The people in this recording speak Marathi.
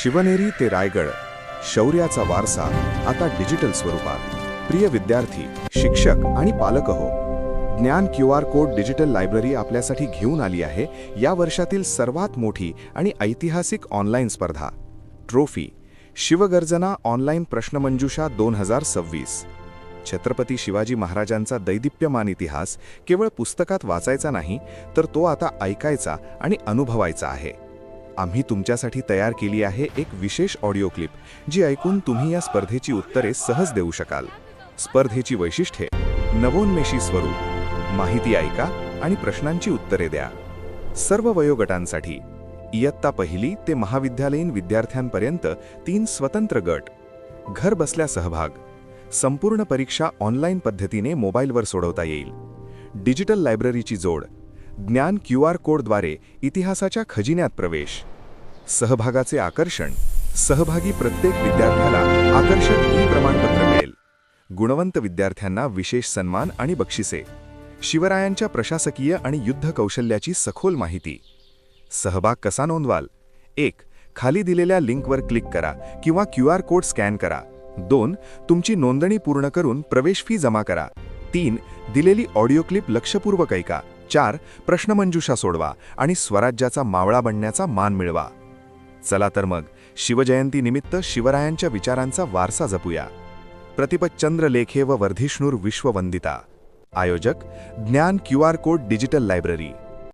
शिवनेरी ते रायगड शौर्याचा वारसा आता डिजिटल स्वरूपात. प्रिय विद्यार्थी, शिक्षक आणि पालक हो, ज्ञान QR कोड डिजिटल लायब्ररी आपल्यासाठी घेऊन आली आहे या वर्षातील सर्वात मोठी आणि ऐतिहासिक ऑनलाईन स्पर्धा. ट्रोफी शिवगर्जना ऑनलाईन प्रश्नमंजुषा 2026. छत्रपती शिवाजी महाराजांचा दैदिप्यमान इतिहास केवळ पुस्तकात वाचायचा नाही, तर तो आता ऐकायचा आणि अनुभवायचा आहे. आम्ही तुमच्यासाठी तयार केली आहे एक विशेष ऑडिओ क्लिप, जी ऐकून तुम्ही या स्पर्धेची उत्तरे सहज देऊ शकाल. स्पर्धेची वैशिष्ट्ये: नवोन्मेषी स्वरूप, माहिती ऐका आणि प्रश्नांची उत्तरे द्या. सर्व वयोगटांसाठी, इयत्ता पहिली ते महाविद्यालयीन विद्यार्थ्यांपर्यंत 3 स्वतंत्र गट. घर बसल्या सहभाग, संपूर्ण परीक्षा ऑनलाईन पद्धतीने मोबाईलवर सोडवता येईल. डिजिटल लायब्ररीची जोड, ज्ञान QR कोडद्वारे इतिहासाच्या खजिन्यात प्रवेश. सहभागाचे आकर्षण: सहभागी प्रत्येक विद्यार्थ्याला आकर्षक प्रमाणपत्र मिळेल. गुणवंत विद्यार्थ्यांना विशेष सन्मान आणि बक्षिसे. शिवरायांच्या प्रशासकीय आणि युद्ध कौशल्याची सखोल माहिती. सहभाग कसा नोंदवाल? 1. खाली दिलेल्या लिंकवर क्लिक करा किंवा QR कोड स्कॅन करा. 2. तुमची नोंदणी पूर्ण करून प्रवेश फी जमा करा. 3. दिलेली ऑडिओ क्लिप लक्षपूर्वक ऐका. 4. प्रश्नमंजुषा सोडवा आणि स्वराज्याचा मावळा बनण्याचा मान मिळवा. चला तर मग, शिवजयंतीनिमित्त शिवरायांच्या विचारांचा वारसा जपूया. प्रतिपतचंद्र लेखे व वर्धिष्णूर विश्ववंदिता. आयोजक: ज्ञान QR कोड डिजिटल लायब्ररी.